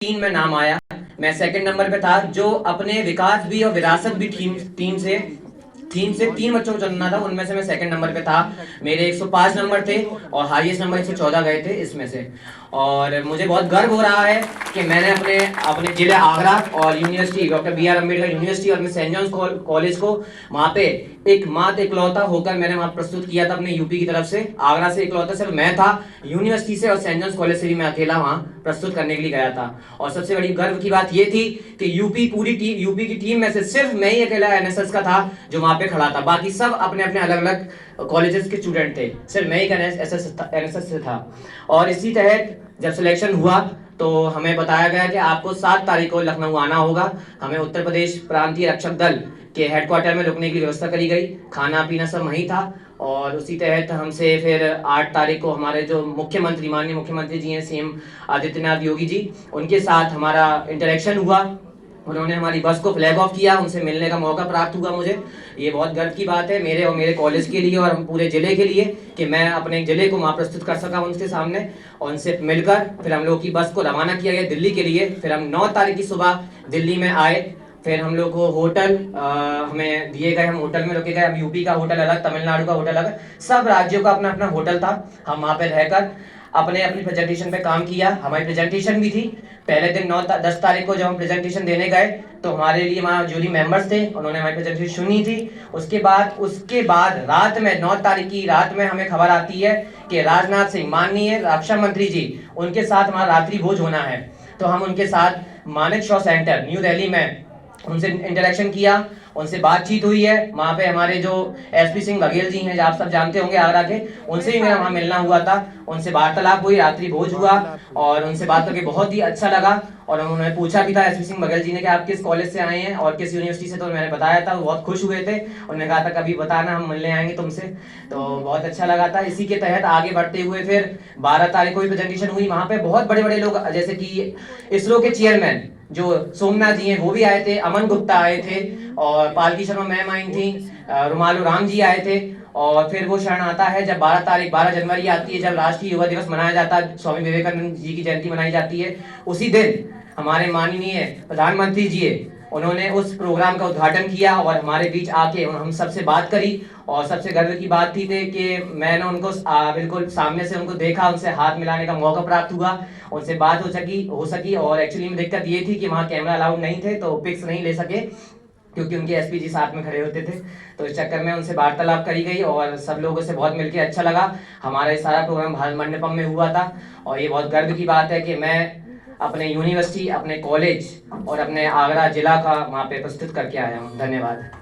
3 में नाम आया। मैं सेकंड नंबर पे था, जो अपने विकास भी और विरासत भी थीम से 3 बच्चों को चुनना था, उनमें से मैं सेकंड नंबर पे था। मेरे 105 नंबर थे और हाईएस्ट नंबर 114 गए थे इसमें से। और मुझे बहुत गर्व हो रहा है कि मैंने अपने अपने जिले आगरा और university Doctor B R Ambedkar University और सेंट जॉन्स कॉलेज को वहाँ पे एक मात्र इकलौता होकर मैंने वहाँ प्रस्तुत किया था अपने यूपी की तरफ से। आगरा से इकलौता सिर्फ मैं था, यूनिवर्सिटी से और सेंट जॉन्स कॉलेज से भी मैं अकेला वहाँ प्रस्तुत करने के लिए गया था। और सबसे बड़ी गर्व की बात ये थी कि यूपी की टीम में से सिर्फ मैं ही अकेला एनएसएस का था जो वहाँ पे खड़ा था। बाकी सब अपने अपने अलग अलग कॉलेजेस के स्टूडेंट थे, सिर्फ मैं ही एनएसएस से था। और इसी तहत जब सिलेक्शन हुआ तो हमें बताया गया कि आपको 7 तारीख को लखनऊ आना होगा। हमें उत्तर प्रदेश प्रांतीय रक्षक दल के हेडक्वार्टर में रुकने की व्यवस्था करी गई, खाना पीना सब वहीं था। और उसी तहत हमसे फिर 8 तारीख को हमारे जो मुख्यमंत्री माननीय मुख्यमंत्री जी हैं सीएम आदित्यनाथ योगी जी, उनके साथ हमारा इंटरेक्शन हुआ। उन्होंने हमारी बस को फ्लैग ऑफ किया, उनसे मिलने का मौका प्राप्त हुआ मुझे। ये बहुत गर्व की बात है मेरे और मेरे कॉलेज के लिए और पूरे जिले के लिए कि मैं अपने जिले को वहाँ प्रस्तुत कर सका उनके सामने। और उनसे मिलकर फिर हम लोग की बस को रवाना किया गया दिल्ली के लिए। फिर हम 9 तारीख की सुबह दिल्ली में आए। फिर हम लोग को होटल हमें दिए गए, हम होटल में रुके गए। हम यूपी का होटल अलग, तमिलनाडु का होटल अलग, सब राज्यों का अपना अपना होटल था। हम वहाँ पे रहकर अपने अपनी प्रेजेंटेशन पे काम किया। हमारी प्रेजेंटेशन भी थी। पहले दिन 10 तारीख को जब हम प्रेजेंटेशन देने गए तो हमारे लिए वहाँ जूरी मेंबर्स थे, उन्होंने हमारी प्रेजेंटेशन सुनी थी। उसके बाद रात में 9 तारीख की रात में हमें खबर आती है कि राजनाथ सिंह माननीय रक्षा मंत्री जी, उनके साथ हमारा रात्रि भोज होना है। तो हम उनके साथ मानेक शॉ सेंटर न्यू दिल्ली में उनसे इंटरेक्शन किया, उनसे बातचीत हुई है। वहाँ पे हमारे जो एसपी सिंह बघेल जी हैं, जो आप सब जानते होंगे आगरा के, उनसे भी मेरा वहाँ मिलना हुआ था। उनसे वार्तालाप हुई, रात्रि भोज हुआ और उनसे बात करके बहुत ही अच्छा लगा। और उन्होंने पूछा भी था एसपी सिंह बघेल जी ने कि आप किस कॉलेज से आए हैं और किस यूनिवर्सिटी से, तो मैंने बताया था। वो बहुत खुश हुए थे, उन्होंने कहा था कभी बताना, हम मिलने आएंगे तुमसे। तो बहुत अच्छा लगा था। इसी के तहत आगे बढ़ते हुए फिर 12 तारीख को भी प्रेजेंटेशन हुई। वहाँ पे बहुत बड़े बड़े लोग जैसे कि इसरो के चेयरमैन जो सोमनाथ जी हैं वो भी आए थे, अमन गुप्ता आए थे और पालकी शर्मा मैम आई थी, रुमालू राम जी आए थे। और फिर वो क्षण आता है जब 12 जनवरी आती है, जब राष्ट्रीय युवा दिवस मनाया जाता है, स्वामी विवेकानंद जी की जयंती मनाई जाती है। उसी दिन हमारे माननीय प्रधानमंत्री जी उन्होंने उस प्रोग्राम का उद्घाटन किया और हमारे बीच आके हम सबसे बात करी। और सबसे गर्व की बात थी कि मैंने उनको बिल्कुल सामने से उनको देखा, उनसे हाथ मिलाने का मौका प्राप्त हुआ, उनसे बात हो सकी। और एक्चुअली में दिक्कत ये थी कि वहाँ कैमरा अलाउड नहीं थे तो पिक्स नहीं ले सके क्योंकि उनके एसपी जी साथ में खड़े होते थे। तो इस चक्कर में उनसे वार्तालाप करी गई और सब लोगों से बहुत मिलकर अच्छा लगा। हमारा ये सारा प्रोग्राम भारत मंडपम में हुआ था। और ये बहुत गर्व की बात है कि मैं अपने यूनिवर्सिटी, अपने कॉलेज और अपने आगरा जिला का वहाँ पे प्रस्तुत करके आया हूँ। धन्यवाद।